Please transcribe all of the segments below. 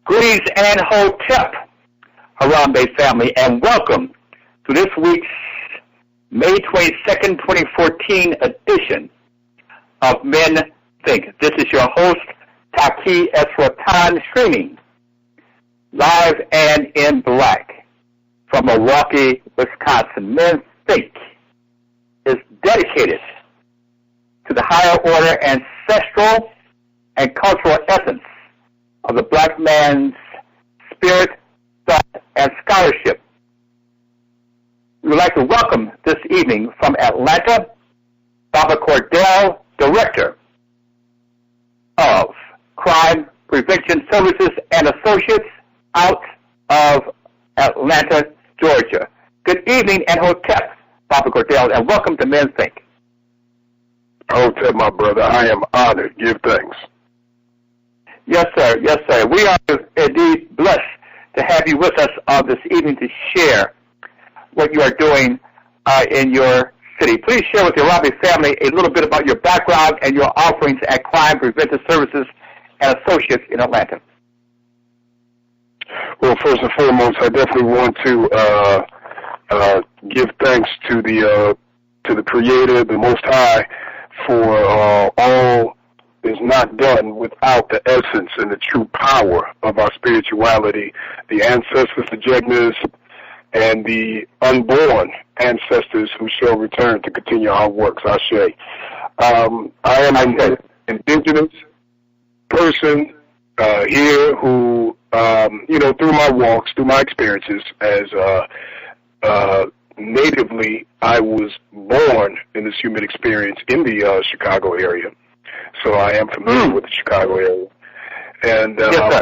Greetings and hotep, Harambe family, and welcome to this week's May 22nd, 2014 edition of Men Think. This is your host, Taki Esratan, streaming live and in black from Milwaukee, Wisconsin. Men Think is dedicated to the higher order, ancestral, and cultural essence of the black man's spirit, thought, and scholarship. We would like to welcome this evening from Atlanta, Baba Cordell, Director of Crime Prevention Services and Associates out of Atlanta, Georgia. Good evening and hotep, Baba Cordell, and welcome to Men Think. Hotep, my brother, I am honored. Give thanks. Yes, sir. Yes, sir. We are indeed blessed to have you with us this evening to share what you are doing in your city. Please share with your Harambe family a little bit about your background and your offerings at Crime Preventive Services and Associates in Atlanta. Well, first and foremost, I definitely want to give thanks to the Creator, the Most High, for all is not done without the essence and the true power of our spirituality, the ancestors, the Jegnas, and the unborn ancestors who shall return to continue our works, Ashe. I am an indigenous person here who, through my walks, through my experiences as natively, I was born in this human experience in the Chicago area. So I am familiar with the Chicago area. And yes,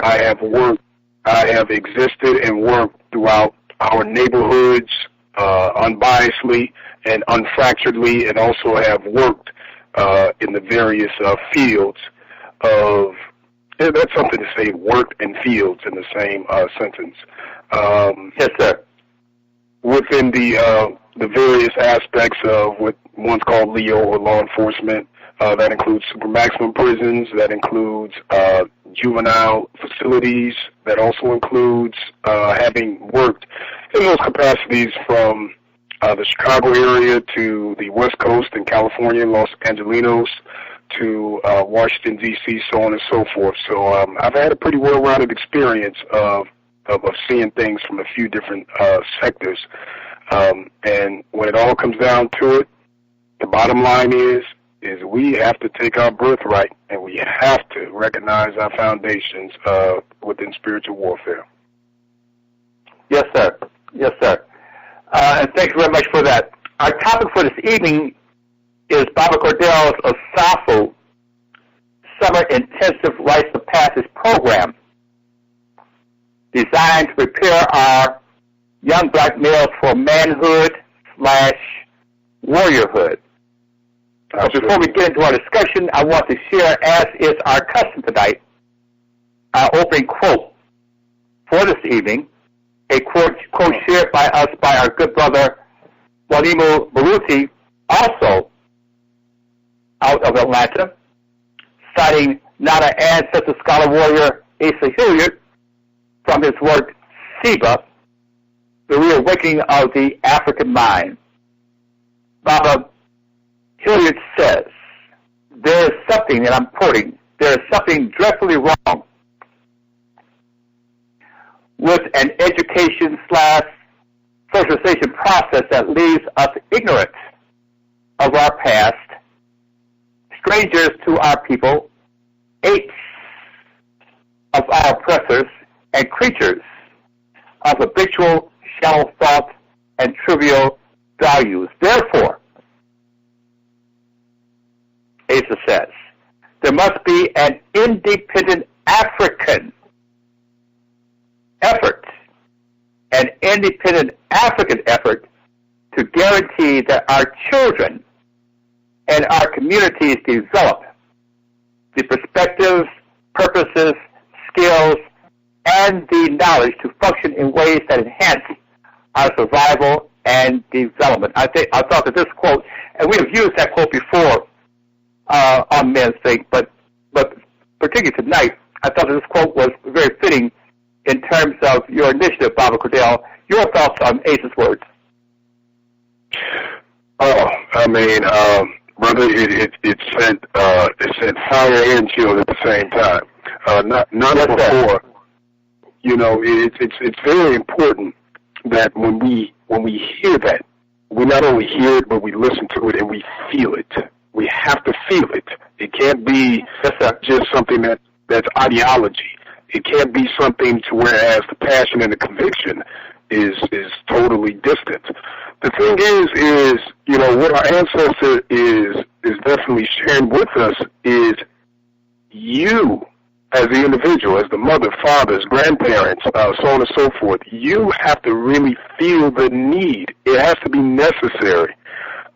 I have existed and worked throughout our neighborhoods unbiasedly and unfracturedly, and also have worked in the various fields of, that's something to say, worked and fields in the same sentence. Yes, sir. Within the various aspects of what one's called LEO or law enforcement, that includes super maximum prisons, that includes juvenile facilities, that also includes having worked in those capacities from the Chicago area to the West Coast in California, Los Angelinos, to Washington, D.C., so on and so forth. So I've had a pretty well-rounded experience of seeing things from a few different sectors. And when it all comes down to it, the bottom line is we have to take our birthright and we have to recognize our foundations within spiritual warfare. Yes, sir. Yes, sir. And thank you very much for that. Our topic for this evening is Baba Cordell's Asafo Summer Intensive Rites of Passage program, designed to prepare our young black males for manhood/warriorhood. Before we get into our discussion, I want to share, as is our custom tonight, our opening quote for this evening, a quote shared by us by our good brother, Walimu Baruti, also out of Atlanta, citing not an ancestor scholar warrior, Asa Hilliard, from his work, Seba, The Reawakening of the African Mind. Baba Hilliard says, there is something, and I'm quoting, there is something dreadfully wrong with an education/socialization process that leaves us ignorant of our past, strangers to our people, apes of our oppressors, and creatures of habitual shallow thought and trivial values. Therefore, Asa says, there must be an independent African effort, to guarantee that our children and our communities develop the perspectives, purposes, skills, and the knowledge to function in ways that enhance our survival and development. I thought that this quote, and we have used that quote before on Men's Think, but particularly tonight, I thought that this quote was very fitting in terms of your initiative, Baba Cordell. Your thoughts on Ace's words? Oh, I mean, brother, it sent fire and chill at the same time. Not before. You know, it's very important that when we hear that, we not only hear it, but we listen to it and we feel it. We have to feel it. It can't be just something that's ideology. It can't be something to whereas the passion and the conviction is totally distant. The thing is, you know, what our ancestor is definitely sharing with us is you as the individual, as the mother, fathers, grandparents, so on and so forth. You have to really feel the need. It has to be necessary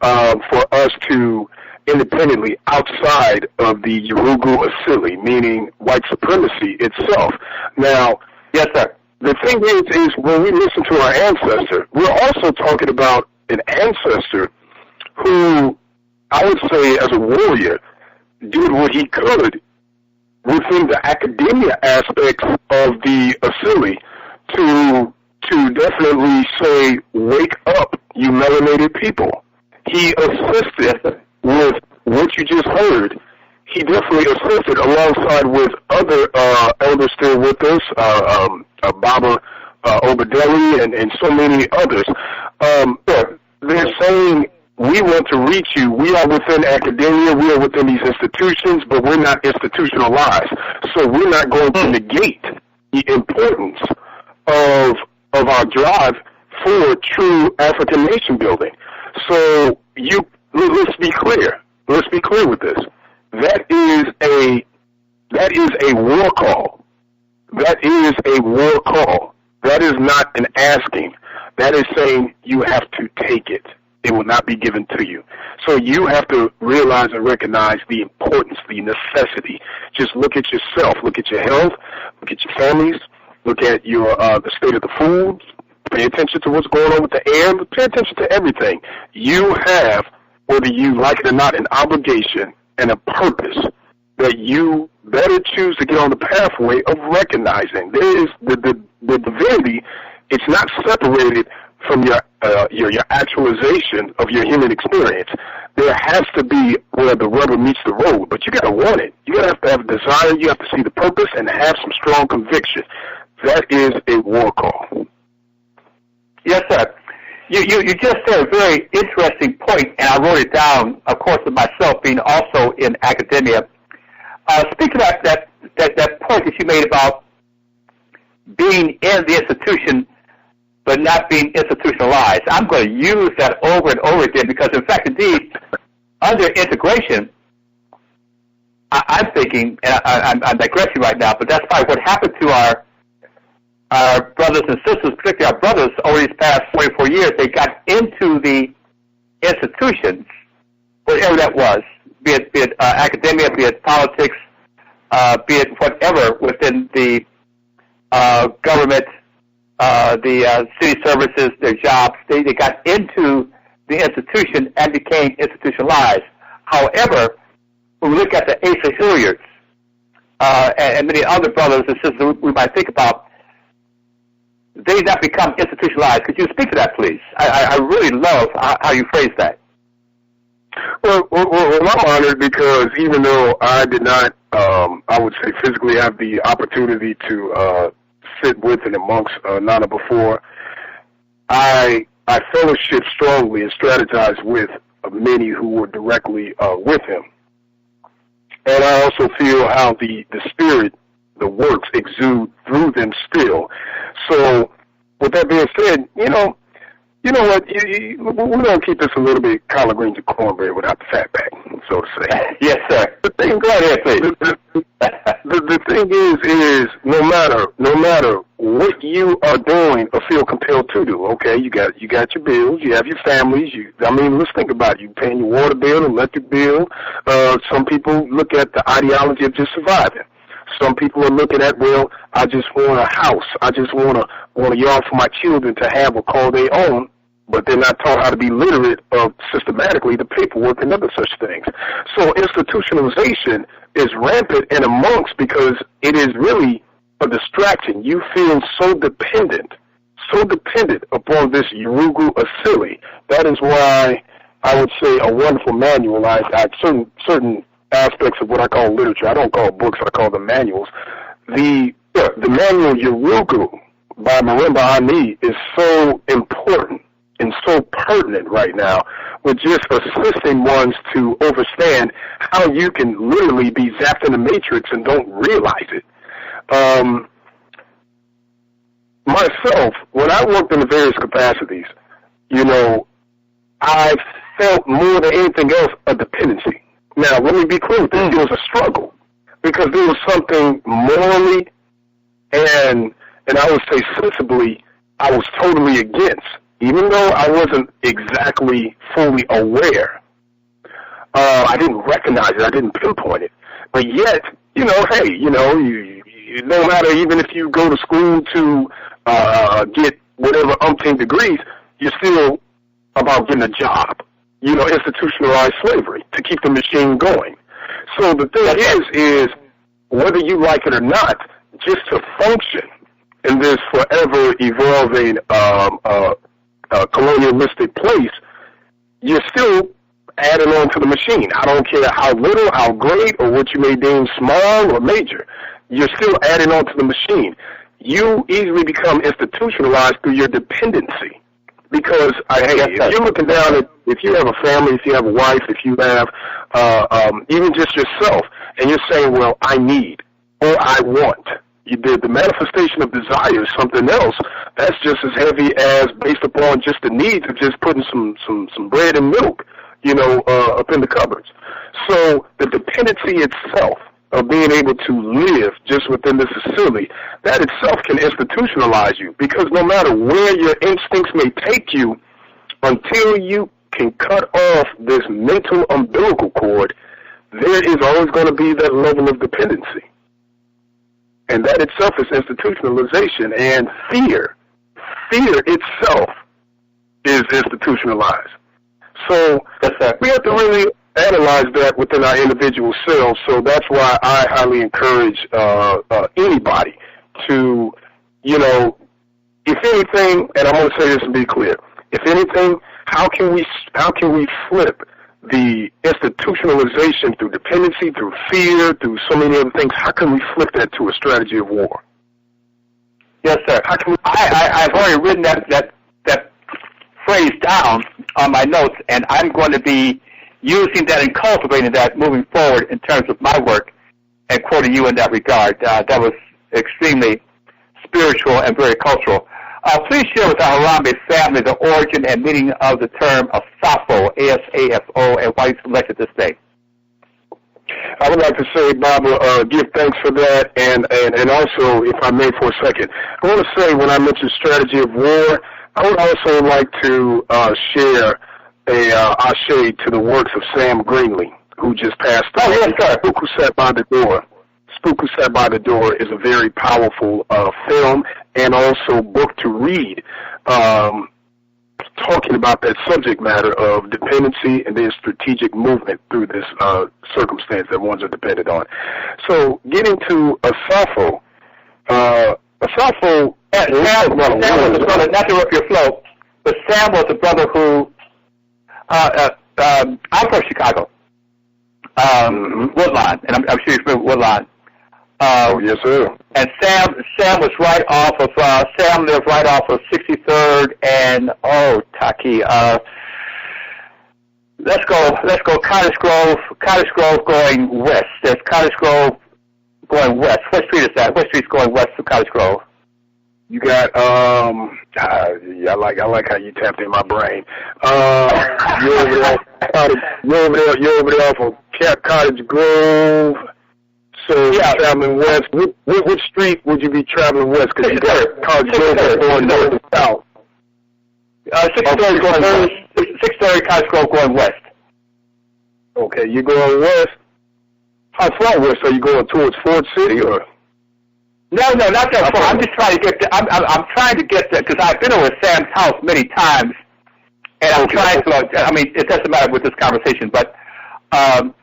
for us to independently outside of the Yurugu Asili, meaning white supremacy itself. Now, yes, sir. The thing is when we listen to our ancestor, we're also talking about an ancestor who, I would say as a warrior, did what he could within the academia aspects of the Asili to definitely say, wake up, you melanated people. He assisted with what you just heard. He definitely assisted alongside with other elders still with us, Baba Obadeli and so many others. They're saying, we want to reach you. We are within academia. We are within these institutions, but we're not institutionalized. So we're not going to negate the importance of our drive for true African nation building. So let's be clear. Let's be clear with this. That is a war call. That is a war call. That is not an asking. That is saying you have to take it. It will not be given to you. So you have to realize and recognize the importance, the necessity. Just look at yourself. Look at your health. Look at your families. Look at your the state of the food. Pay attention to what's going on with the air. Pay attention to everything. You have, whether you like it or not, an obligation and a purpose that you better choose to get on the pathway of recognizing. There is the divinity. It's not separated from your actualization of your human experience. There has to be where the rubber meets the road, but you got to want it. You got to have a desire. You have to see the purpose and have some strong conviction. That is a war call. Yes, sir. You just said a very interesting point, and I wrote it down, of course, with myself being also in academia. Speak to that point that you made about being in the institution but not being institutionalized. I'm going to use that over and over again because, in fact, indeed, under integration, I'm thinking, and I'm digressing right now, but that's probably what happened to our brothers and sisters, particularly our brothers, over these past 44 years. They got into the institutions, whatever that was, be it academia, be it politics, be it whatever within the government, the city services, their jobs. They got into the institution and became institutionalized. However, when we look at the Asa Hilliards and many other brothers and sisters we might think about, they did not become institutionalized. Could you speak to that, please? I really love how you phrase that. Well, I'm honored because even though I did not, I would say physically have the opportunity to sit with and amongst Nana before, I fellowship strongly and strategize with many who were directly with him. And I also feel how the spirit, the works exude through them still. So with that being said, you know what, we're going to keep this a little bit collard greens and cornbread without the fat back, so to say. Yes, sir. The thing, go ahead, please. The thing is no matter what you are doing or feel compelled to do, okay, you got your bills, you have your families, let's think about it. You paying your water bill, electric bill. Some people look at the ideology of just surviving. Some people are looking at, well, I just want a house. I just want a yard for my children to have or call their own, but they're not taught how to be literate of systematically the paperwork and other such things. So institutionalization is rampant and amongst because it is really a distraction. You feel so dependent upon this Urugu Asili. That is why I would say a wonderful manual. I certain aspects of what I call literature. I don't call books, I call them manuals. The manual Urugu by Marimba Ani is so important and so pertinent right now, with just assisting ones to understand how you can literally be zapped in the matrix and don't realize it. Myself, when I worked in the various capacities, I felt more than anything else a dependency. Now, let me be clear with this. It was a struggle because there was something morally and I would say sensibly I was totally against, even though I wasn't exactly fully aware. I didn't recognize it. I didn't pinpoint it. But yet, hey, no matter, even if you go to school to get whatever umpteen degrees, you're still about getting a job. Institutionalized slavery to keep the machine going. So the thing is whether you like it or not, just to function in this forever evolving colonialistic place, you're still adding on to the machine. I don't care how little, how great, or what you may deem small or major. You're still adding on to the machine. You easily become institutionalized through your dependency. Because, if you're looking down at, if you have a family, if you have a wife, if you have even just yourself, and you're saying, well, I need, or I want, the manifestation of desire is something else. That's just as heavy as based upon just the needs of just putting some bread and milk, up in the cupboards. So the dependency itself of being able to live just within this facility, that itself can institutionalize you, because no matter where your instincts may take you, until you can cut off this mental umbilical cord, there is always going to be that level of dependency. And that itself is institutionalization, and fear itself is institutionalized. So we have to really analyze that within our individual selves. So that's why I highly encourage anybody to, if anything, and I'm going to say this and be clear, if anything, how can we flip the institutionalization through dependency, through fear, through so many other things? How can we flip that to a strategy of war? Yes, sir. How can I've already written that phrase down on my notes, and I'm going to be using that and cultivating that moving forward in terms of my work, and quoting you in that regard. That was extremely spiritual and very cultural. Please share with our Harambe family the origin and meaning of the term Asafo, A-S-A-F-O, and why you selected this name. I would like to say, Baba, give thanks for that, and also, if I may for a second, I want to say when I mentioned strategy of war, I would also like to share a ashe to the works of Sam Greenlee, who just passed away. Yes, sir. Spook Who Sat by the Door. Spook Who Sat by the Door is a very powerful film and also book to read, talking about that subject matter of dependency and then strategic movement through this circumstance that ones are dependent on. So getting to Asafo, Asafo, Sam was the brother, not to interrupt your flow, but Sam was the brother who, I'm from Chicago, Woodlawn, and I'm sure you're familiar with Woodlawn. Yes, sir. And Sam was right off of, Sam lived right off of 63rd and, Taki, let's go Cottage Grove going west. There's Cottage Grove going west. What street is that? What street's going west to Cottage Grove? You got, I like how you tapped in my brain. You're over there off of Cottage Grove. So yeah, traveling west. Which street would you be traveling west? Because you got Cottage Grove going north and south. 630 Cottage Grove going west. Okay, you're going west. How far west? Are you going towards Ford City or? No, not that far. I'm just trying to get to, I'm trying to get there because I've been over Sam's house many times, and I'm trying to. I mean, it doesn't matter with this conversation, but Sam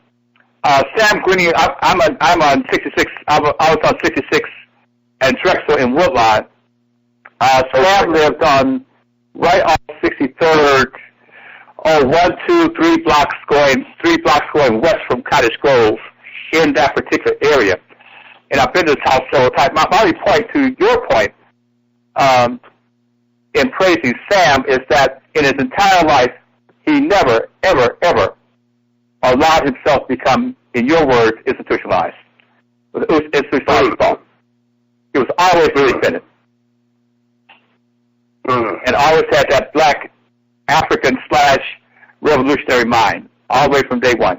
Greenlee, I'm on 66. I was on 66 and Drexel in Woodlawn. Sam lived on right on 63rd, 3 blocks going west from Cottage Grove in that particular area. And I've been to this house several times. My only point to your point in praising Sam is that in his entire life, he never, ever, ever allowed himself to become, in your words, institutionalized. It was institutionalized thought. He was always really independent. And always had that black African/revolutionary mind, all the way from day one.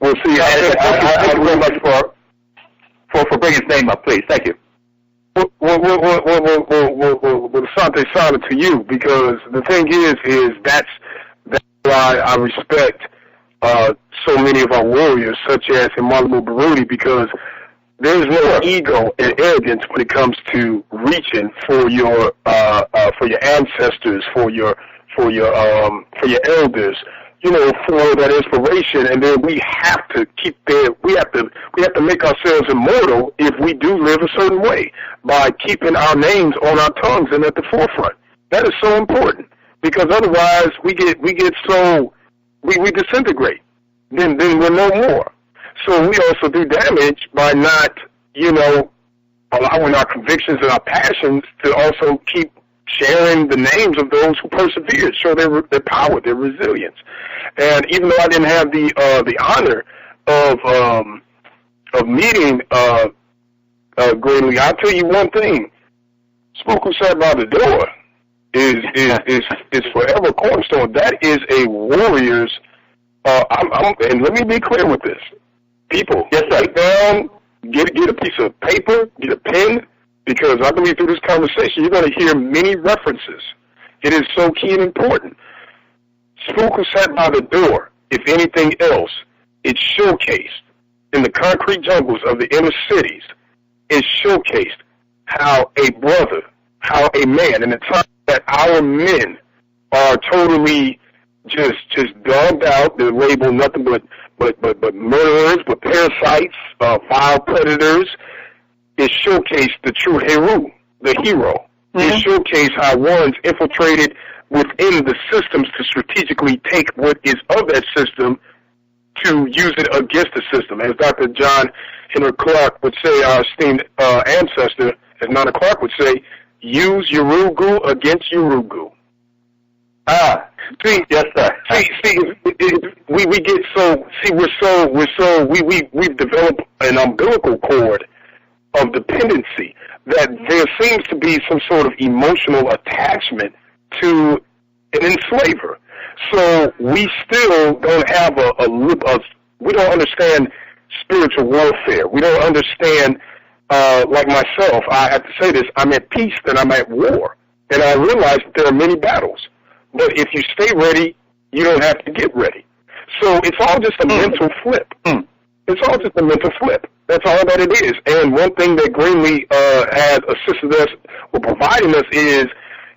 Well, see, thank you very much for bringing his name up, please. Thank you. Well, Asante Sana to you, because the thing is that's why I respect so many of our warriors, such as Imalamu Baruti, because there's no ego and arrogance when it comes to reaching for your ancestors, for your elders, for that inspiration. And then we have to keep there. We have to make ourselves immortal if we do live a certain way, by keeping our names on our tongues and at the forefront. That is so important, because otherwise we disintegrate. Then we're no more. So we also do damage by not, allowing our convictions and our passions to also keep sharing the names of those who persevered, show their power, their resilience. And even though I didn't have the honor of meeting Greenlee, I'll tell you one thing: Spook Who Sat by the Door is forever cornerstone. That is a warrior's. And let me be clear with this. People, write down, get a piece of paper, get a pen, because I believe through this conversation you're going to hear many references. It is so key and important. Spook Who Sat by the Door, if anything else, it's showcased in the concrete jungles of the inner cities. It showcased how a brother, how a man, in the time that our men are totally just dogged out, they're labeled nothing but murderers, but parasites, vile predators. It showcased the true hero, the hero. Mm-hmm. It showcased how one's infiltrated within the systems to strategically take what is of that system to use it against the system. As Dr. John Henry Clark would say, our esteemed ancestor, as Nana Clark would say, use Urugu against Urugu. We've developed an umbilical cord of dependency that there seems to be some sort of emotional attachment to an enslaver. So we still don't have we don't understand spiritual warfare. We don't understand, like myself, I have to say this, I'm at peace and I'm at war. And I realize that there are many battles. But if you stay ready, you don't have to get ready. So it's all just a mental flip. It's all just a mental flip. That's all that it is. And one thing that Greenlee has assisted us or providing us is,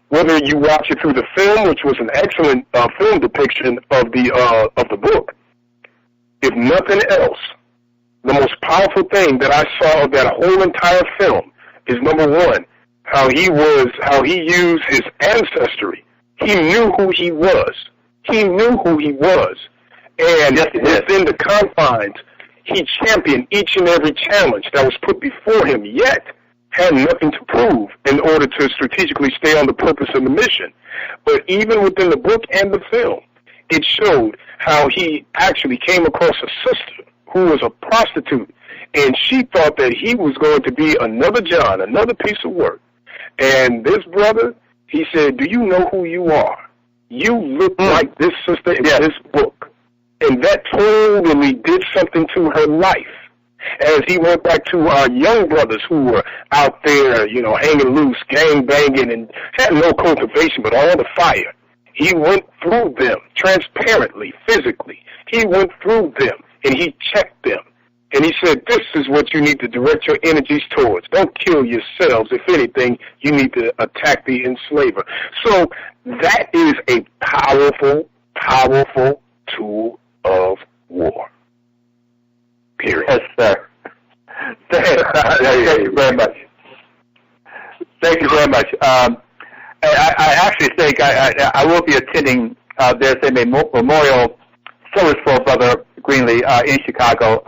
whether you watch it through the film, which was an excellent film depiction of the book, if nothing else, the most powerful thing that I saw of that whole entire film is, number one, how he used his ancestry. He knew who he was. And within the confines, he championed each and every challenge that was put before him, yet had nothing to prove in order to strategically stay on the purpose of the mission. But even within the book and the film, it showed how he actually came across a sister who was a prostitute, and she thought that he was going to be another John, another piece of work. And this brother, he said, do you know who you are? You look like this sister in this book. And that totally did something to her life. As he went back to our young brothers who were out there, hanging loose, gang banging, and had no cultivation but all the fire. He went through them transparently, physically. He went through them, and he checked them. And he said, this is what you need to direct your energies towards. Don't kill yourselves. If anything, you need to attack the enslaver. So that is a powerful, powerful tool of war. Period. Yes, sir. Thank you very much. Thank you very much. I actually think I will be attending. There's a memorial service for Brother Greenlee in Chicago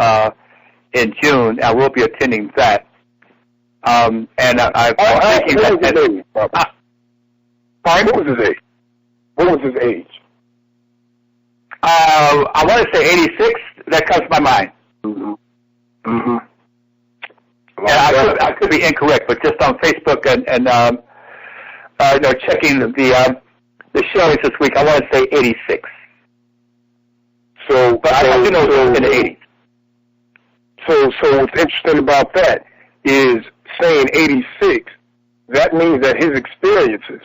in June. I will be attending that. And I'm thinking that. Pardon? What was his age? What was his age? I want to say 86. That comes to my mind. Mm-hmm. Mm-hmm. And I could be incorrect, but just on Facebook and checking the showings this week, I want to say 86. But I do know it was in the 80s. So what's interesting about that is saying 86. That means that his experiences,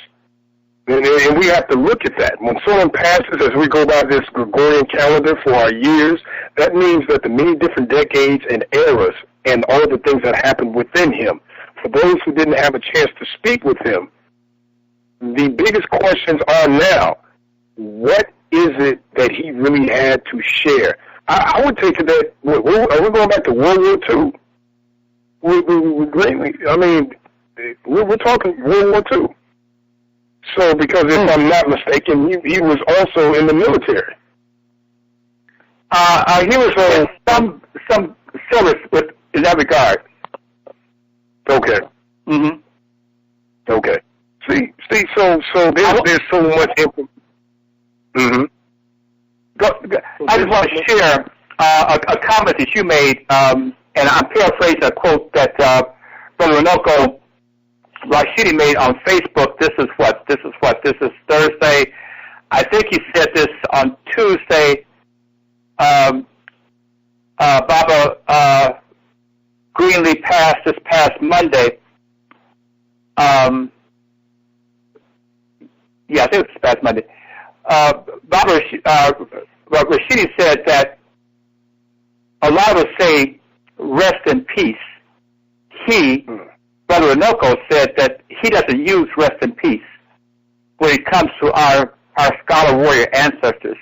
and we have to look at that. When someone passes, as we go by this Gregorian calendar for our years, that means that the many different decades and eras and all the things that happened within him. For those who didn't have a chance to speak with him, the biggest questions are now, what is it that he really had to share? I would take it that, are we going back to World War II? We're talking World War II. So, because if I'm not mistaken, he was also in the military. He was some service in that regard. Okay. Mm-hmm. Okay. See. So there's so much information. Mm-hmm. I just want to share a comment that you made, and I'm paraphrasing a quote that Brother Runoko Rashidi made on Facebook. This is Thursday. I think he said this on Tuesday. Baba Greenlee passed this past Monday. I think it was this past Monday. Baba Rashidi said that a lot of us say rest in peace. Brother Runoko said that he doesn't use rest in peace when it comes to our scholar warrior ancestors.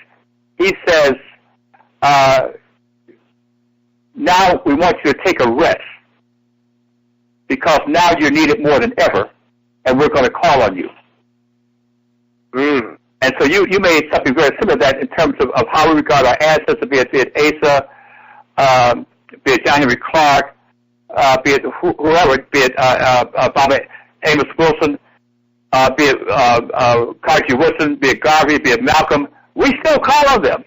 He says, now we want you to take a rest because now you're needed more than ever, and we're going to call on you. And so you made something very similar to that in terms of how we regard our ancestors, be it Asa, be it John Henry Clark, be it whoever, be it Baba Amos Wilson, be it Carter G. Woodson, be it Garvey, be it Malcolm. We still call on them.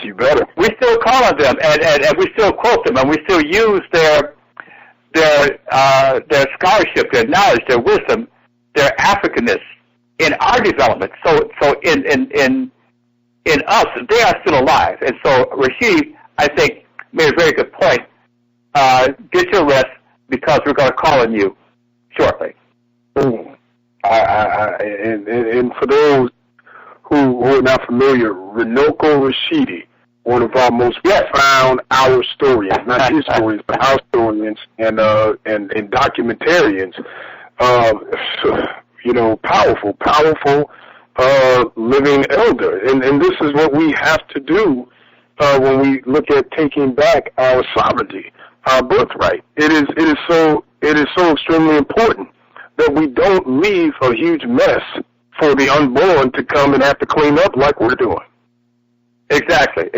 You better. We still call on them, and we still quote them, and we still use their scholarship, their knowledge, their wisdom, their Africanness in our development. So in us, they are still alive. And so Rashid, I think, made a very good point. Get your rest because we're going to call on you shortly. And for those who are not familiar, Runoko Rashidi, one of our most profound our historians, not historians, but our historians and documentarians, powerful living elder. And this is what we have to do when we look at taking back our sovereignty, our birthright. It is so extremely important that we don't leave a huge mess for the unborn to come and have to clean up like we're doing. Exactly.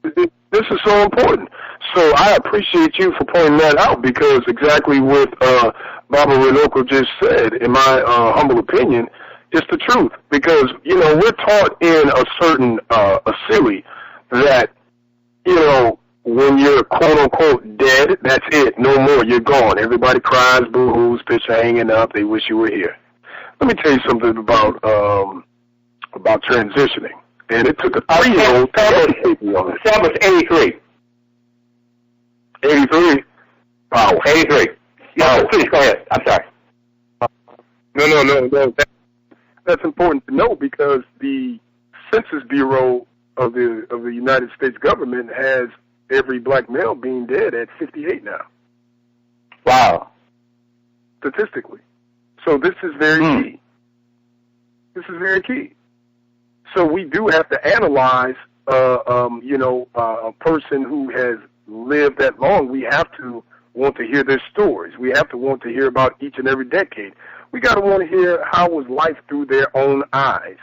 This is so important. So I appreciate you for pointing that out because exactly what Baba Runoko just said, in my humble opinion, is the truth. Because, we're taught in a certain Asili that, when you're quote-unquote dead, that's it, no more, you're gone. Everybody cries, boo-hoos, picture hanging up, they wish you were here. Let me tell you something about transitioning. And it took a 3-year-old to educate me on it. Sam was 83. 83? Wow. 83. Yeah, please go ahead. I'm sorry. No. That's important to know because the Census Bureau of the United States government has every black male being dead at 58 now. Wow. Statistically. So this is very key. This is very key. So we do have to analyze, a person who has lived that long. We have to want to hear their stories. We have to want to hear about each and every decade. We got to want to hear how was life through their own eyes.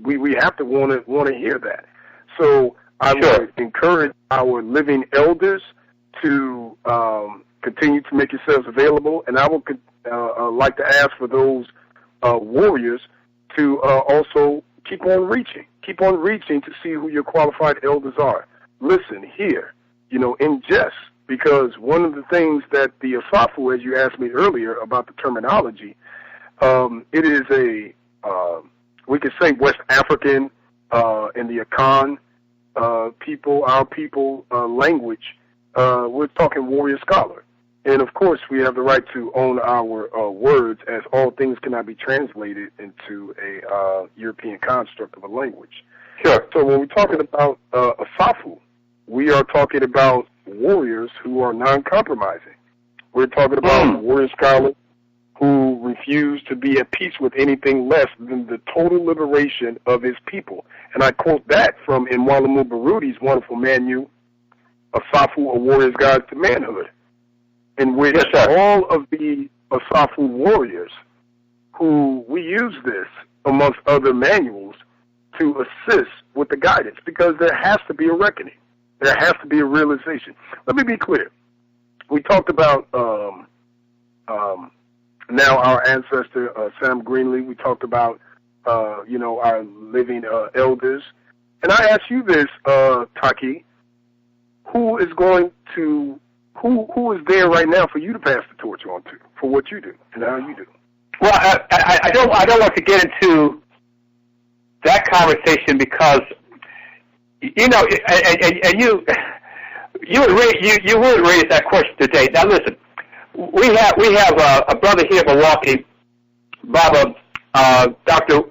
We have to want to hear that. So I would encourage our living elders to continue to make yourselves available, and I would like to ask for those warriors to also keep on reaching to see who your qualified elders are. Listen, hear, ingest, because one of the things that the Asafo, as you asked me earlier about the terminology, it is we could say West African and the Akan people, our people language. We're talking warrior scholar. And, of course, we have the right to own our words, as all things cannot be translated into a European construct of a language. Sure. So when we're talking about Asafo, we are talking about warriors who are non-compromising. We're talking about warrior scholars who refuse to be at peace with anything less than the total liberation of his people. And I quote that from Mwalimu Barudi's wonderful manual, Asafo, A Warrior's Guide to Manhood, in which all of the Asafo warriors, who we use this amongst other manuals to assist with the guidance, because there has to be a reckoning. There has to be a realization. Let me be clear. We talked about now our ancestor, Sam Greenlee. We talked about, our living elders. And I ask you this, Taki, who is there right now for you to pass the torch on to, for what you do and how you do? Well, I don't want to get into that conversation because, and you would raise that question today. Now, listen, we have a brother here in Milwaukee, Baba, Dr.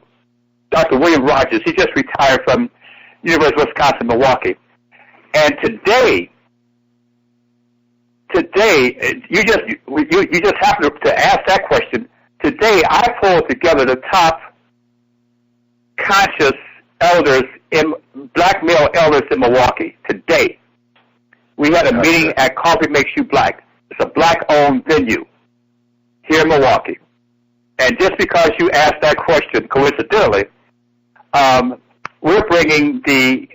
William Rogers. He just retired from University of Wisconsin, Milwaukee, and today, you just happened to ask that question. Today, I pulled together the top conscious elders, black male elders in Milwaukee. Today, we had a meeting at Coffee Makes You Black. It's a black-owned venue here in Milwaukee. And just because you asked that question, coincidentally, we're bringing the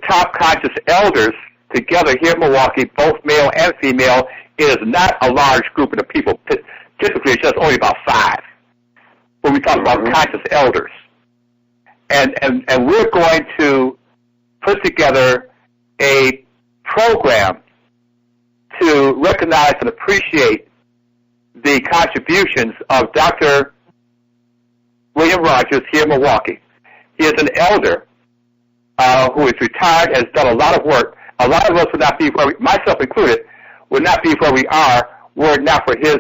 top conscious elders together here in Milwaukee, both male and female. It is not a large group of the people. Typically, it's just only about 5 when we talk about conscious elders. And we're going to put together a program to recognize and appreciate the contributions of Dr. William Rogers here in Milwaukee. He is an elder who is retired, has done a lot of work. A lot of us would not be where myself included, would not be where we are were it not for his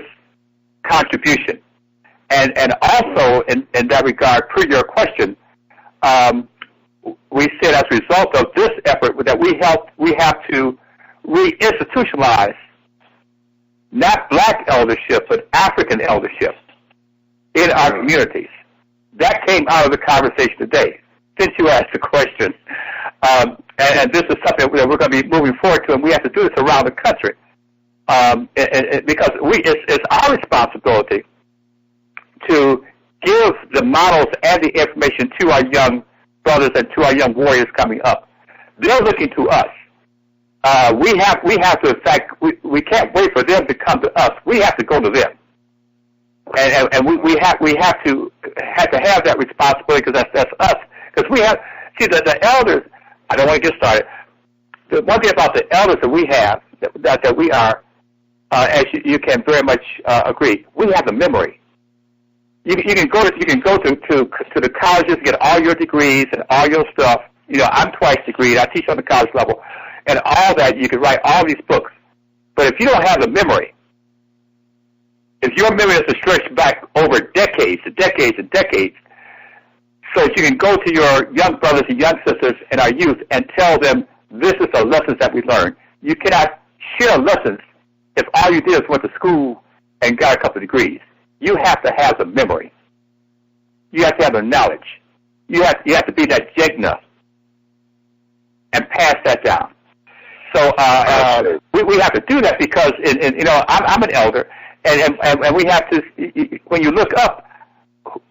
contribution. And also, in that regard, per your question, we said as a result of this effort that we have to reinstitutionalize not black eldership, but African eldership in our communities. That came out of the conversation today, since you asked the question. And this is something that we're going to be moving forward to, and we have to do this around the country. Because it's our responsibility to give the models and the information to our young brothers and to our young warriors coming up. They're looking to us. We have to, in fact, we can't wait for them to come to us. We have to go to them. And we have to have that responsibility, because that's us. Because we have, see, the elders, I don't want to get started. The one thing about the elders that we have, that we are, as you can very much agree, we have the memory. You can go to the colleges, get all your degrees and all your stuff. I'm twice degreed. I teach on the college level, and all that. You can write all these books, but if you don't have the memory, if your memory is to stretch back over decades and decades and decades, so that you can go to your young brothers and young sisters and our youth and tell them this is the lessons that we learned. You cannot share lessons if all you did is went to school and got a couple of degrees. You have to have the memory. You have to have the knowledge. You have to be that jegna and pass that down. So we have to do that because, I'm an elder, and we have to, when you look up,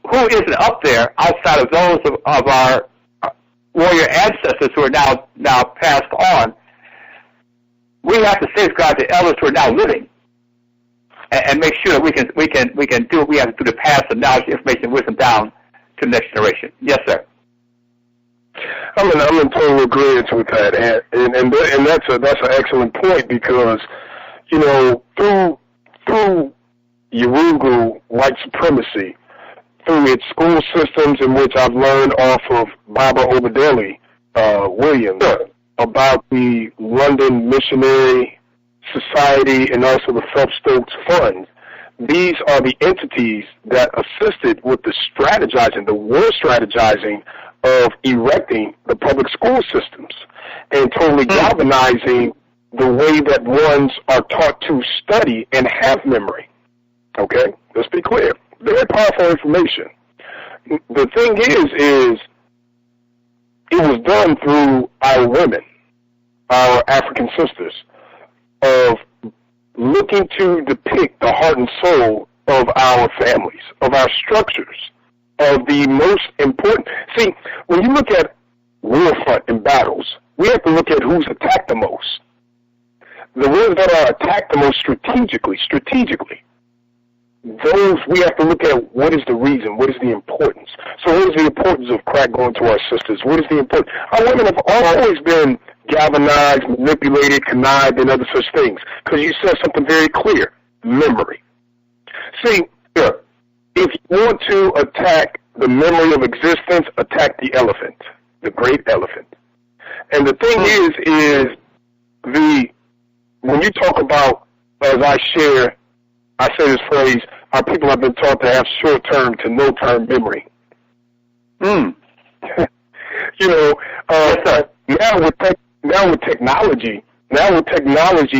who isn't up there outside of those of our warrior ancestors who are now passed on? We have to safeguard the elders who are now living, and make sure that we can do what we have to do to pass the knowledge, information, and wisdom down to the next generation. Yes, sir. I'm in total agreement with that, and that's an excellent point because, through Yurugu white supremacy, through its school systems in which I've learned off of Baba Obadeli Williams about the London Missionary Society and also the Phelps Stokes Fund. These are the entities that assisted with the war strategizing of erecting the public school systems and totally galvanizing the way that ones are taught to study and have memory. Okay? Let's be clear. Very powerful information. The thing is it was done through our women, our African sisters, of looking to depict the heart and soul of our families, of our structures, of the most important. See, when you look at war front and battles, we have to look at who's attacked the most. The ones that are attacked the most strategically, those we have to look at what is the reason, what is the importance. So what is the importance of crack going to our sisters? What is the importance? Our women have always been galvanized, manipulated, connived, and other such things. Because you said something very clear, memory. See, if you want to attack the memory of existence, attack the elephant, the great elephant. And the thing is when you talk about, as I say this phrase, our people have been taught to have short-term to no-term memory. Now with technology,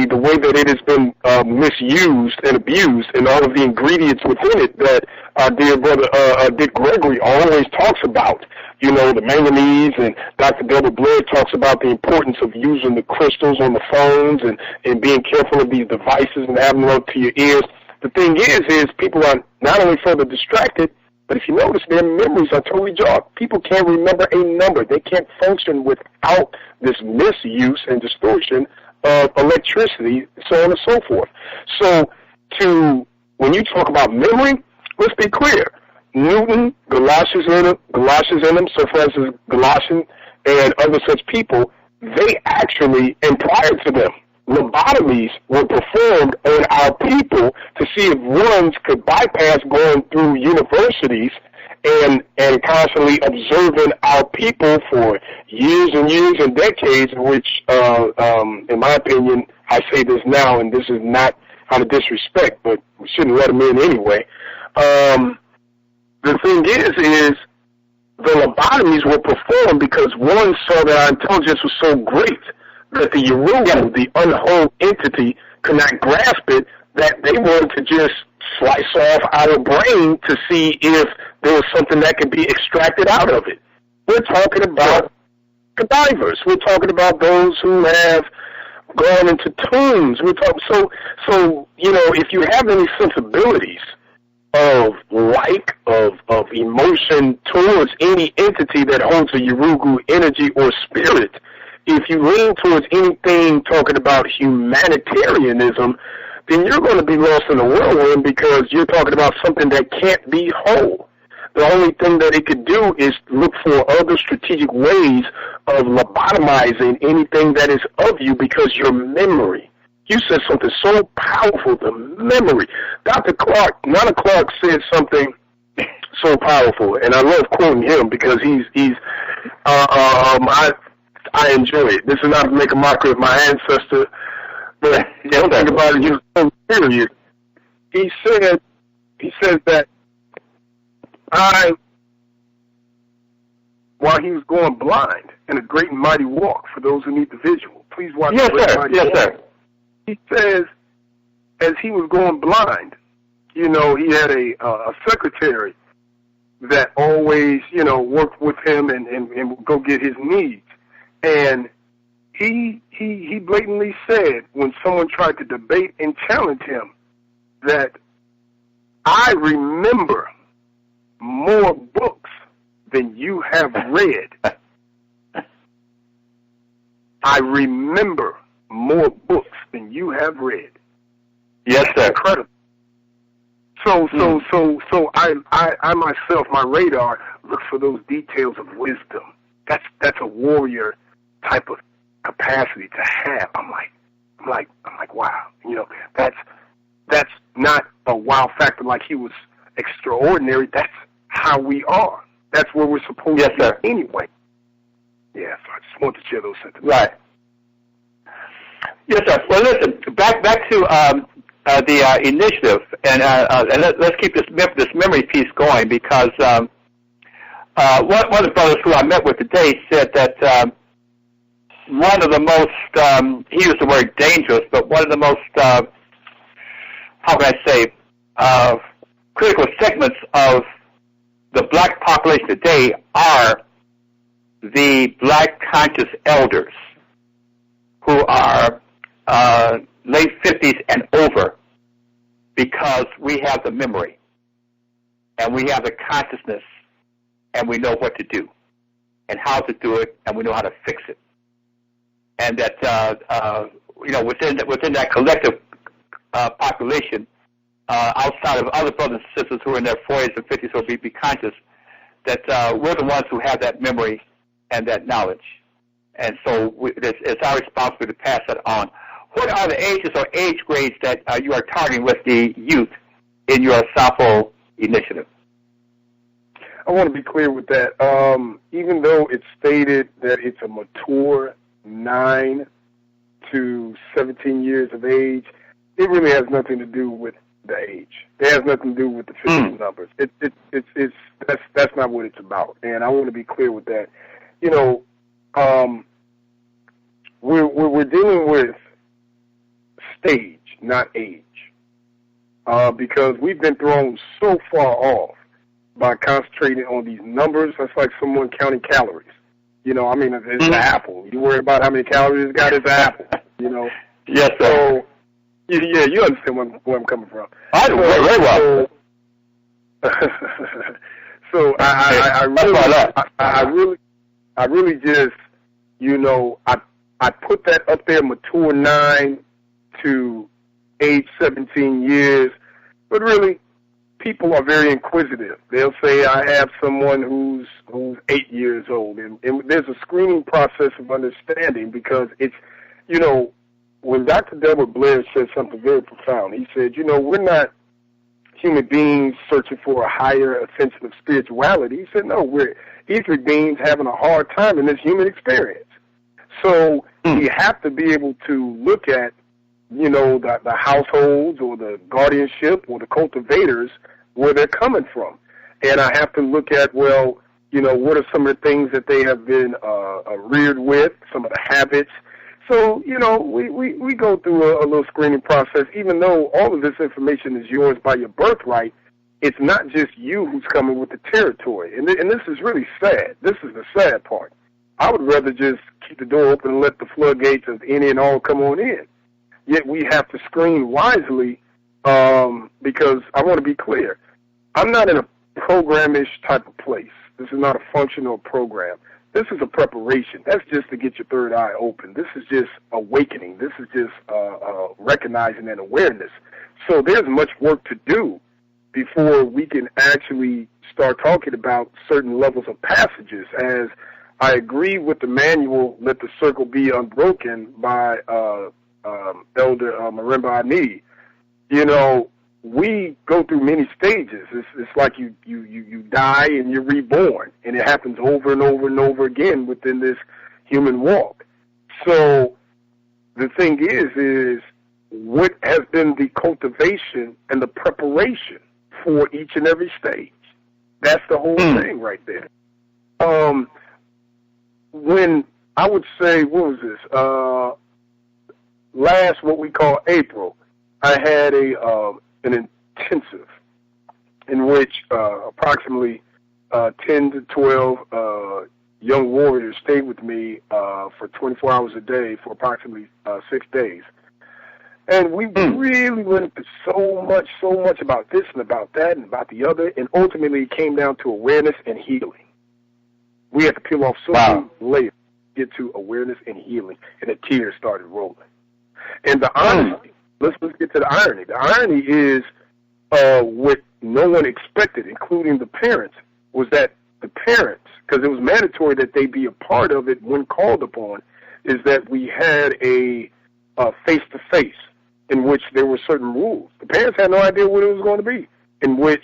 the way that it has been misused and abused, and all of the ingredients within it that our dear brother Dick Gregory always talks about, the manganese, and Dr. Delbert Blair talks about the importance of using the crystals on the phones and being careful of these devices and having them up to your ears. The thing is people are not only further distracted, but if you notice, their memories are totally jarred. People can't remember a number. They can't function without this misuse and distortion of electricity, so on and so forth. So when you talk about memory, let's be clear. Newton, Galatians in them, Sir Francis Galatian, and other such people, they actually, and prior to them, lobotomies were performed on our people to see if ones could bypass going through universities and constantly observing our people for years and decades, which, in my opinion, I say this now, and this is not out of disrespect, but we shouldn't let them in anyway. The thing is the lobotomies were performed because one saw that our intelligence was so great that the Yurugu, the unwhole entity, could not grasp it, that they wanted to just slice off our brain to see if there was something that could be extracted out of it. We're talking about connivers. We're talking about those who have gone into tombs. So if you have any sensibilities of emotion towards any entity that holds a Yurugu energy or spirit, if you lean towards anything talking about humanitarianism, then you're going to be lost in the whirlwind because you're talking about something that can't be whole. The only thing that it could do is look for other strategic ways of lobotomizing anything that is of you because your memory. You said something so powerful, the memory. Nana Clark said something so powerful, and I love quoting him because I enjoy it. This is not to make a mockery of my ancestor, but don't think about it. He was so serious. He says that while he was going blind in a great and mighty walk, for those who need the visual, please watch the great and mighty walk. Sir. He says, as he was going blind, he had a secretary that always, worked with him and would go get his needs. And he blatantly said when someone tried to debate and challenge him that I remember more books than you have read. I remember more books than you have read. Yes, sir. Incredible. So I myself, my radar looks for those details of wisdom. That's a warrior type of capacity to have. I'm like, wow. You know, that's not a wow factor like he was extraordinary. That's how we are. That's where we're supposed to be anyway. Yeah, so I just want to share those sentiments. Right. Yes, sir. Well, listen, back to the initiative, and let's keep this memory piece going, because one of the brothers who I met with today said that one of the most, he used the word dangerous, but one of the most, how can I say, critical segments of the black population today are the black conscious elders who are late 50s and over, because we have the memory and we have the consciousness and we know what to do and how to do it, and we know how to fix it. And that, within that collective population, outside of other brothers and sisters who are in their 40s and 50s who will be conscious, that we're the ones who have that memory and that knowledge. And so it's our responsibility to pass that on. What are the ages or age grades that you are targeting with the youth in your Asafo initiative? I want to be clear with that. Even though it's stated that it's a mature 9 to 17 years of age, it really has nothing to do with the age. It has nothing to do with the physical numbers. That's not what it's about. And I want to be clear with that. You know, we're dealing with stage, not age, because we've been thrown so far off by concentrating on these numbers. That's like someone counting calories. You know, I mean, it's an apple. You worry about how many calories it's got, it's an apple. You know. Yes, sir. So, yeah, you understand where I'm coming from. I do very well. So I really just, you know, I put that up there, mature 9 to age 17 years, but really, people are very inquisitive. They'll say, I have someone who's 8 years old, and there's a screening process of understanding, because it's, you know, when Dr. Delbert Blair said something very profound, he said, you know, we're not human beings searching for a higher ascension of spirituality. He said, no, we're ether beings having a hard time in this human experience. So you have to be able to look at, you know, the households or the guardianship or the cultivators, where they're coming from. And I have to look at, well, you know, what are some of the things that they have been reared with, some of the habits. So, you know, we go through a little screening process. Even though all of this information is yours by your birthright, it's not just you who's coming with the territory. And this is really sad. This is the sad part. I would rather just keep the door open and let the floodgates of any and all come on in. Yet we have to screen wisely, because I want to be clear. I'm not in a program-ish type of place. This is not a functional program. This is a preparation. That's just to get your third eye open. This is just awakening. This is just recognizing and awareness. So there's much work to do before we can actually start talking about certain levels of passages. As I agree with the manual, Let the Circle Be Unbroken, by Elder Marimba Ani. You know, we go through many stages. It's like you die and you're reborn, and it happens over and over and over again within this human walk. So the thing is what has been the cultivation and the preparation for each and every stage? That's the whole thing right there. When I would say, what was this? Last, what we call April, I had an intensive in which approximately 10 to 12 young warriors stayed with me for 24 hours a day for approximately 6 days. And we really went into so much about this and about that and about the other, and ultimately it came down to awareness and healing. We had to peel off so many layers to get to awareness and healing, and the tears started rolling. And the irony, let's get to the irony. The irony is what no one expected, including the parents, was that the parents, because it was mandatory that they be a part of it when called upon, is that we had a face-to-face in which there were certain rules. The parents had no idea what it was going to be, in which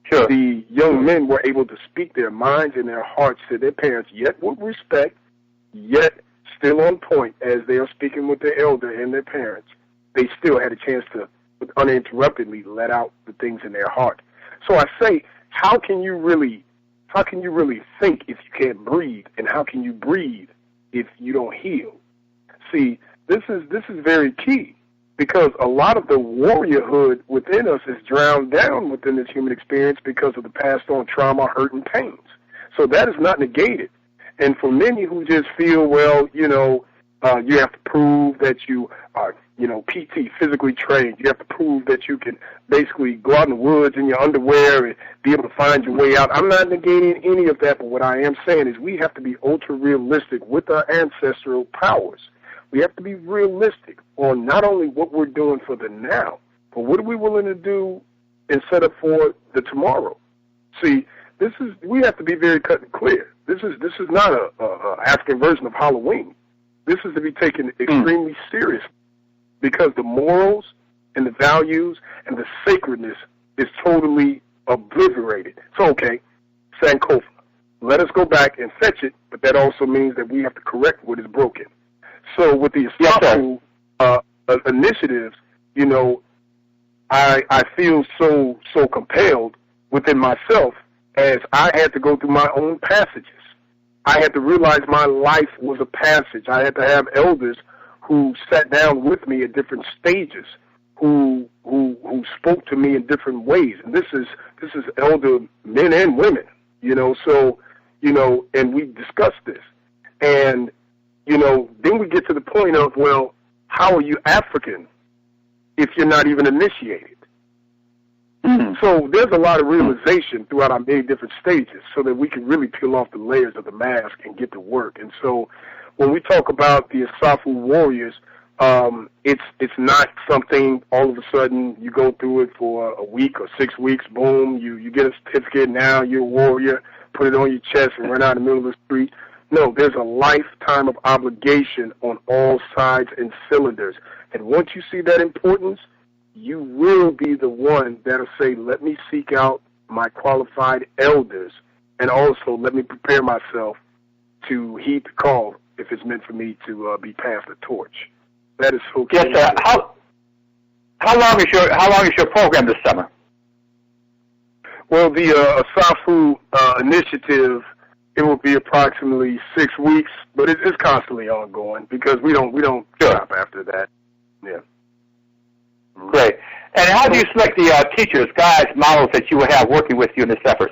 the young men were able to speak their minds and their hearts to their parents, yet with respect, yet still on point as they are speaking with their elder and their parents. They still had a chance to uninterruptedly let out the things in their heart. So I say, how can you really think if you can't breathe, and how can you breathe if you don't heal? See, this is very key, because a lot of the warriorhood within us is drowned down within this human experience because of the passed on trauma, hurt, and pains. So that is not negated. And for many who just feel, well, you have to prove that you are, PT, physically trained. You have to prove that you can basically go out in the woods in your underwear and be able to find your way out. I'm not negating any of that, but what I am saying is we have to be ultra-realistic with our ancestral powers. We have to be realistic on not only what we're doing for the now, but what are we willing to do and set up for the tomorrow. See, we have to be very cut and clear. This is not a African version of Halloween. This is to be taken extremely seriously, because the morals and the values and the sacredness is totally obliterated. So, okay, Sankofa, let us go back and fetch it, but that also means that we have to correct what is broken. So with the Asafo initiatives, I feel so compelled within myself, as I had to go through my own passages. I had to realize my life was a passage. I had to have elders who sat down with me at different stages, who spoke to me in different ways. And this is elder men and women, and we discussed this. And, then we get to the point of, well, how are you African if you're not even initiated? So there's a lot of realization throughout our many different stages so that we can really peel off the layers of the mask and get to work. And so when we talk about the Asafo warriors, it's not something all of a sudden you go through it for a week or 6 weeks, boom, you get a certificate, now you're a warrior, put it on your chest and run out in the middle of the street. No, there's a lifetime of obligation on all sides and cylinders. And once you see that importance, you will be the one that'll say, let me seek out my qualified elders, and also let me prepare myself to heed the call if it's meant for me to be passed the torch. That is so key. Yes, sir. How long is your program this summer? Well, the Asafo initiative, it will be approximately 6 weeks, but it's constantly ongoing because we don't stop after that. Yeah. Great. And how do you select the teachers, guides, models that you will have working with you in this effort?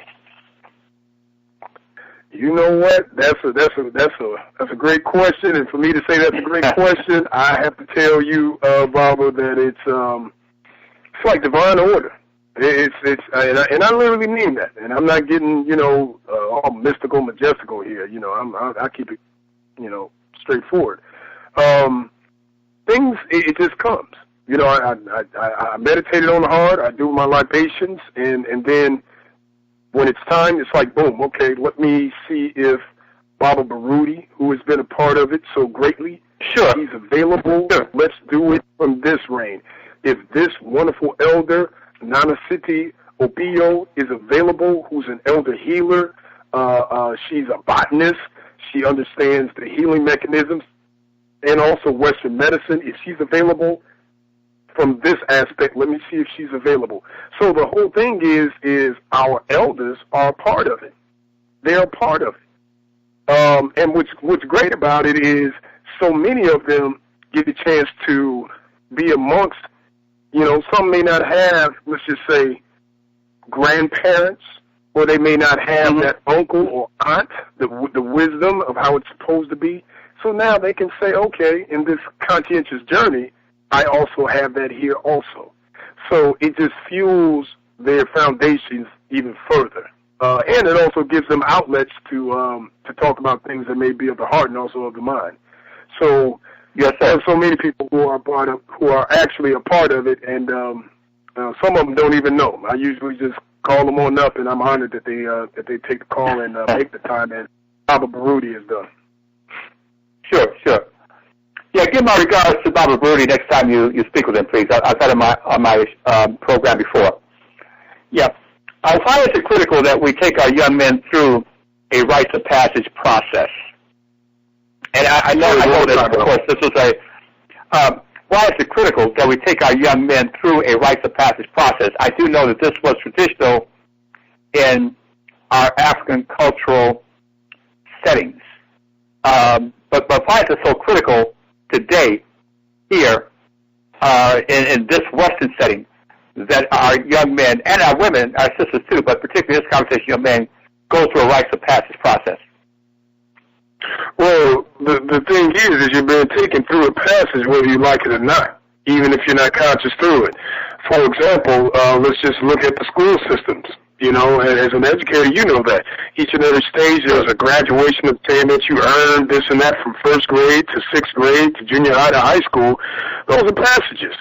You know what? That's a great question, and for me to say that's a great question, I have to tell you, Barbara, that it's like divine order. And I literally mean that, and I'm not getting all mystical, majestical here. I keep it straightforward. Things it just comes. I meditated on the heart. I do my libations, and then when it's time, it's like, boom, okay, let me see if Baba Baruti, who has been a part of it so greatly, he's available. Sure. Let's do it from this reign. If this wonderful elder, Nana Siti Obio, is available, who's an elder healer, she's a botanist, she understands the healing mechanisms, and also Western medicine, if she's available, from this aspect, let me see if she's available. So the whole thing is our elders are a part of it. They're a part of it. And what's great about it is so many of them get the chance to be amongst, some may not have, let's just say, grandparents or they may not have that uncle or aunt, the wisdom of how it's supposed to be. So now they can say, okay, in this conscientious journey, I also have that here also. So it just fuels their foundations even further. And it also gives them outlets to talk about things that may be of the heart and also of the mind. So yes, there are so many people who are actually a part of it, and some of them don't even know. I usually just call them on up, and I'm honored that they take the call and make the time, and Baba Baruti is done. Sure. Yeah, give my regards to Baba Baruti next time you speak with him, please. I've had him on my program before. Yeah. Why is it critical that we take our young men through a rites of passage process? And I know that, of course, this was why is it critical that we take our young men through a rites of passage process? I do know that this was traditional in our African cultural settings. But why is it so critical today here in this Western setting that our young men and our women, our sisters too, but particularly this conversation, young men, go through a rites of passage process? Well, the thing is you're being taken through a passage whether you like it or not, even if you're not conscious through it. For example, let's just look at the school systems. You know, as an educator, you know that. Each and every stage there's a graduation of saying that you earned this and that from first grade to sixth grade to junior high to high school. Those are passages.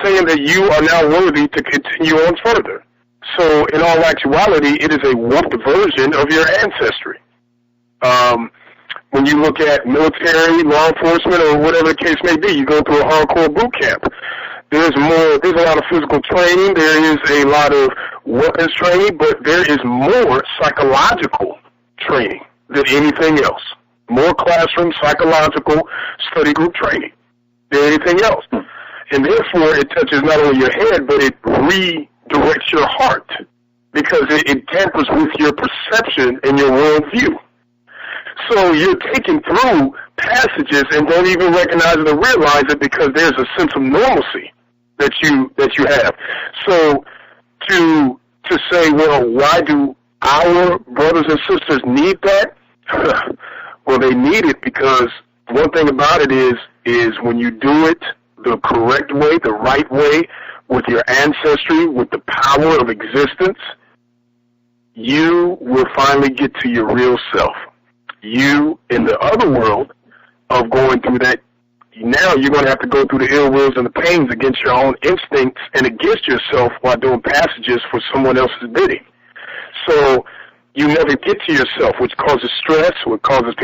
Saying that you are now worthy to continue on further. So in all actuality, it is a warped version of your ancestry. When you look at military, law enforcement, or whatever the case may be, you go through a hardcore boot camp. There's a lot of physical training, there is a lot of weapons training, but there is more psychological training than anything else. More classroom, psychological, study group training than anything else. And therefore, it touches not only your head, but it redirects your heart because it tampers with your perception and your worldview. So you're taken through passages and don't even recognize it or realize it because there's a sense of normalcy that you have. So to say, well, why do our brothers and sisters need that? Well, they need it because one thing about it is when you do it the correct way, the right way, with your ancestry, with the power of existence, you will finally get to your real self. You, in the other world of going through that, now you're going to have to go through the ill wills and the pains against your own instincts and against yourself while doing passages for someone else's bidding. So you never get to yourself, which causes stress, which causes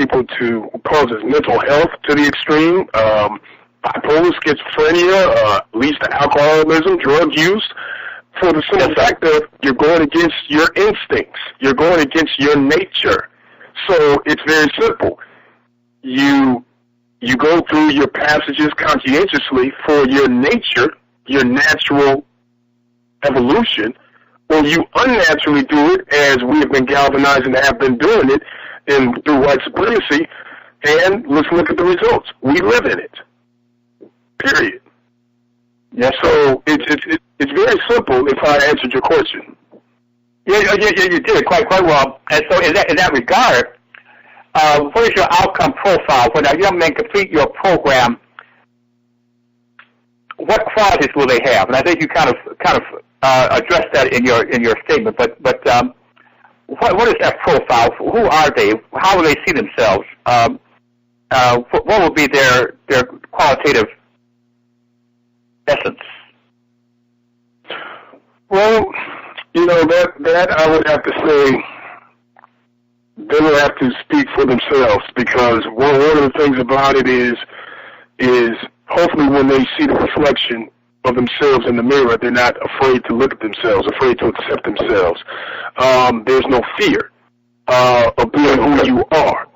causes mental health to the extreme, bipolar, schizophrenia, leads to alcoholism, drug use, for the simple fact that you're going against your instincts. You're going against your nature. So it's very simple. You go through your passages conscientiously for your nature, your natural evolution, or you unnaturally do it as we have been galvanized and have been doing it through white supremacy, and let's look at the results. We live in it. Period. Yeah. So it's very simple if I answered your question. Yeah, you did quite well. And so in that regard, what is your outcome profile when our young men complete your program? What qualities will they have? And I think you kind of addressed that in your statement. But what is that profile? Who are they? How will they see themselves? What will be their qualitative essence? Well, that I would have to say they will have to speak for themselves, because one of the things about it is hopefully when they see the reflection of themselves in the mirror, they're not afraid to look at themselves, afraid to accept themselves. There's no fear of being who you are.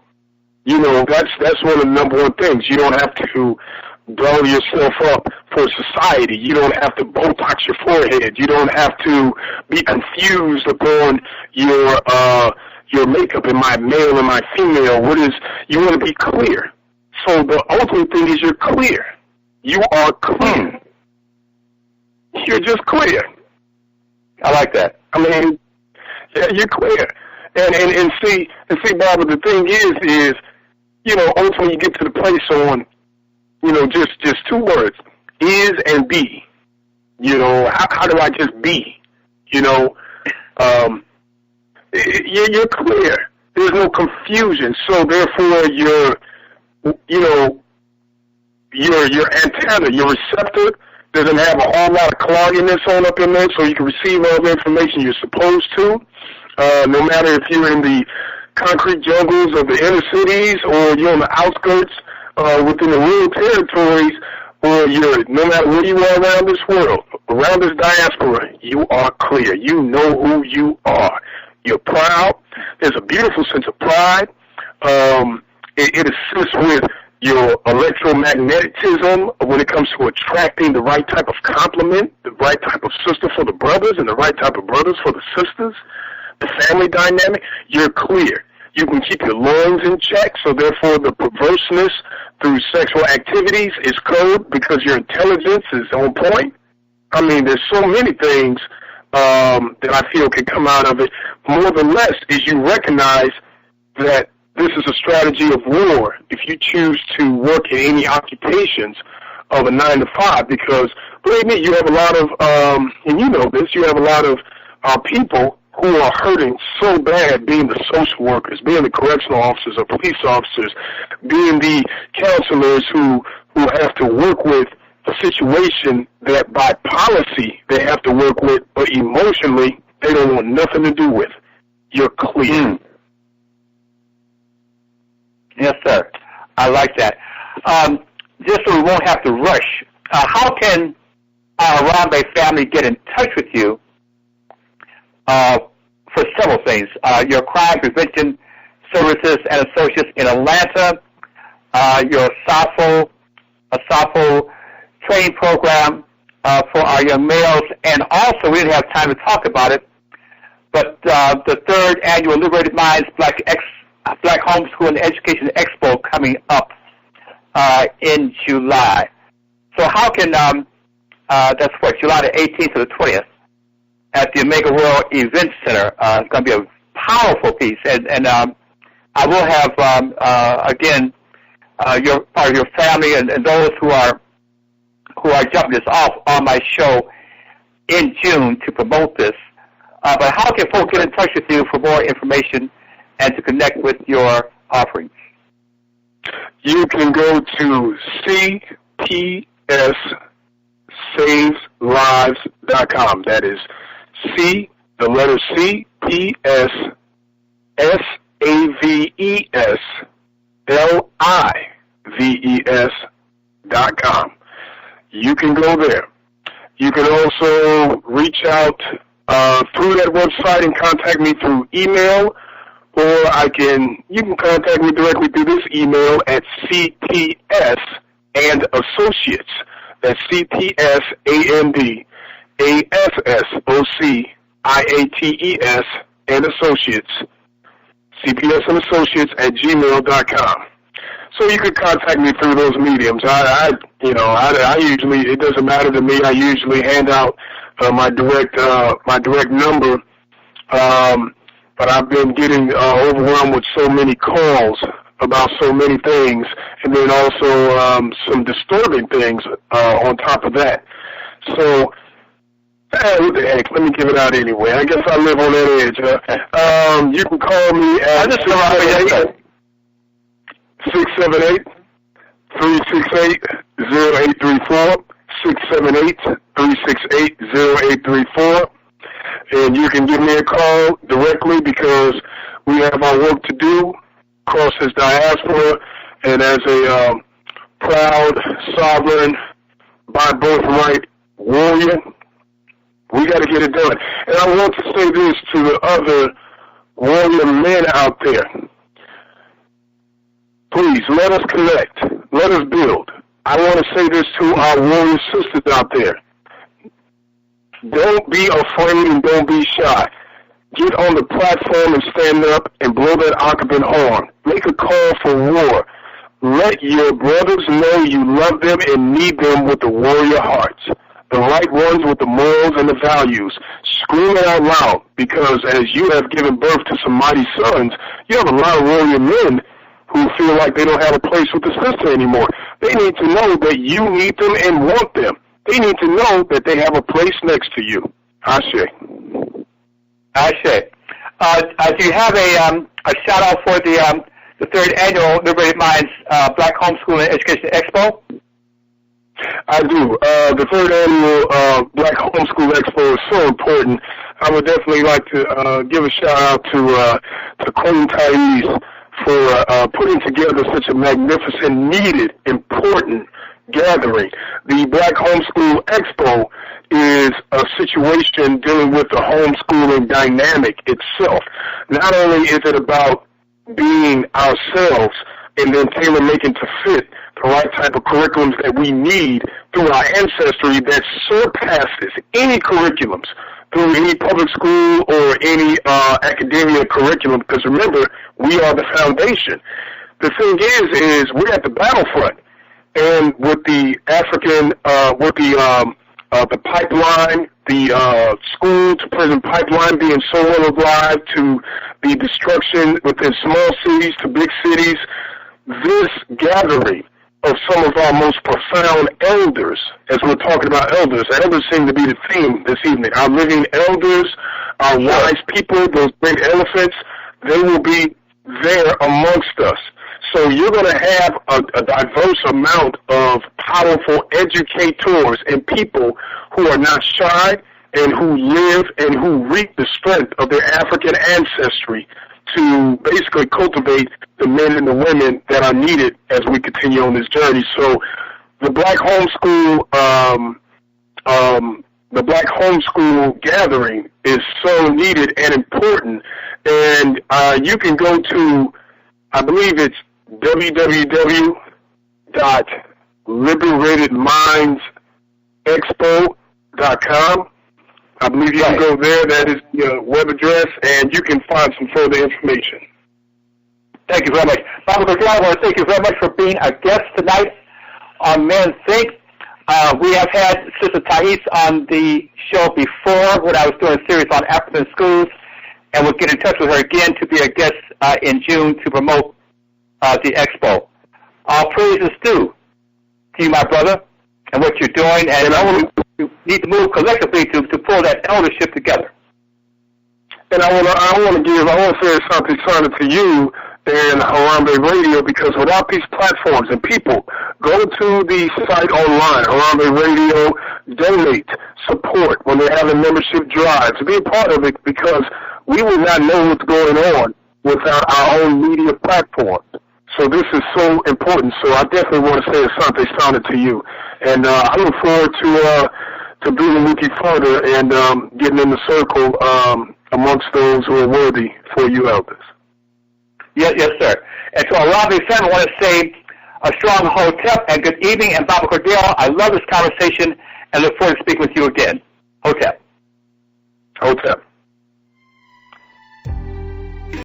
That's one of the number one things. You don't have to doll yourself up for society. You don't have to Botox your forehead. You don't have to be confused upon your makeup. Am I male? Am I female? You want to be clear. So the ultimate thing is you're clear. You are clear. You're just clear. I like that. I mean, yeah, you're clear. And see, Barbara, the thing is, you know, ultimately you get to the place on, you know, just two words, is and be. You know, how do I just be? You know, you're clear. There's no confusion. So therefore, your antenna, your receptor doesn't have a whole lot of cloggedness on up in there, so you can receive all the information you're supposed to. No matter if you're in the concrete jungles of the inner cities or you're on the outskirts within the rural territories, or no matter where you are around this world, around this diaspora, you are clear. You know who you are. You're proud. There's a beautiful sense of pride. It assists with your electromagnetism when it comes to attracting the right type of compliment, the right type of sister for the brothers, and the right type of brothers for the sisters. The family dynamic, you're clear. You can keep your loins in check, so therefore the perverseness through sexual activities is curbed because your intelligence is on point. I mean, there's so many things that I feel can come out of it. More than less is you recognize that this is a strategy of war if you choose to work in any occupations of a 9 to 5, because believe me, you have a lot of, and you know this, you have a lot of people who are hurting so bad, being the social workers, being the correctional officers or police officers, being the counselors who have to work with a situation that by policy they have to work with, but emotionally they don't want nothing to do with. You're clear. Yes, sir. I like that. Just so we won't have to rush, how can our Harambe family get in touch with you for several things? Your crime prevention services and associates in Atlanta, your Asafo training program for our young males, and also we didn't have time to talk about it, but the 3rd annual Liberated Minds Black Homeschool and Education Expo coming up in July. So how can, that's what, July the 18th to the 20th at the Omega World Event Center. It's going to be a powerful piece. And I will have, again, your family and those who are jumping this off on my show in June to promote this. But how can folks get in touch with you for more information and to connect with your offerings? You can go to cpssaveslives.com. That is C, the letter C, P-S, SAVESLIVES.com. You can go there. You can also reach out through that website and contact me through email, or you can contact me directly through this email at CTS and Associates. That's CTS ANDASSOCIATES and Associates. CPS and Associates at gmail.com. So you could contact me through those mediums. I usually, it doesn't matter to me. I usually hand out my direct number. But I've been getting overwhelmed with so many calls about so many things, and then also some disturbing things on top of that. So, what the heck? Let me give it out anyway. I guess I live on that edge. You can call me at 678-368-0834, 678-368-0834. And you can give me a call directly because we have our work to do across this diaspora. And as a proud, sovereign, by birthright warrior, we got to get it done. And I want to say this to the other warrior men out there. Please, let us connect. Let us build. I want to say this to our warrior sisters out there. Don't be afraid and don't be shy. Get on the platform and stand up and blow that occupant horn. Make a call for war. Let your brothers know you love them and need them with the warrior hearts. the right ones with the morals and the values. Scream it out loud, because as you have given birth to some mighty sons, you have a lot of warrior men who feel like they don't have a place with the sister anymore. They need to know that you need them and want them. They need to know that they have a place next to you. Ashe. Ashe. Do you have a shout out for the third annual Liberated Minds Black Homeschool and Education Expo? I do. The third annual Black Homeschool Expo is so important. I would definitely like to give a shout out to Queen Thais for putting together such a magnificent, needed, important gathering. The Black Homeschool Expo is a situation dealing with the homeschooling dynamic itself. Not only is it about being ourselves and then tailor-making to fit the right type of curriculums that we need through our ancestry that surpasses any curriculums through any public school or any academia curriculum, because remember, we are the foundation. The thing is we're at the battlefront, and with the African, the pipeline, the school-to-prison pipeline being so well alive, to the destruction within small cities to big cities, this gathering of some of our most profound elders, as we're talking about elders seem to be the theme this evening. Our living elders, our wise people, those great elephants, they will be there amongst us. So you're going to have a diverse amount of powerful educators and people who are not shy and who live and who reap the strength of their African ancestry to basically cultivate the men and the women that are needed as we continue on this journey. So the Black Homeschool gathering is so needed and important. And you can go to, I believe it's www.liberatedmindsexpo.com. I believe you can go there. That is the web address, and you can find some further information. Thank you very much. Baba Cordell, I want to thank you very much for being a guest tonight on Men Think. We have had Sister Thais on the show before when I was doing a series on African schools, and we'll get in touch with her again to be a guest in June to promote the expo. All praise is due to you, my brother, and what you're doing, and you need to move collectively to pull that eldership together. And I want to say something to you and Harambe Radio, because without these platforms and people, go to the site online, Harambe Radio, donate, support when they're having membership drives, be a part of it, because we would not know what's going on without our own media platforms. So this is so important. So I definitely want to say something sounded to you. And I look forward to being with you further and getting in the circle amongst those who are worthy for you elders. Yes, sir. And to our Harambe family, I want to say a strong Hotep and good evening. And Baba Cordell, I love this conversation and look forward to speaking with you again. Hotep. Hotep.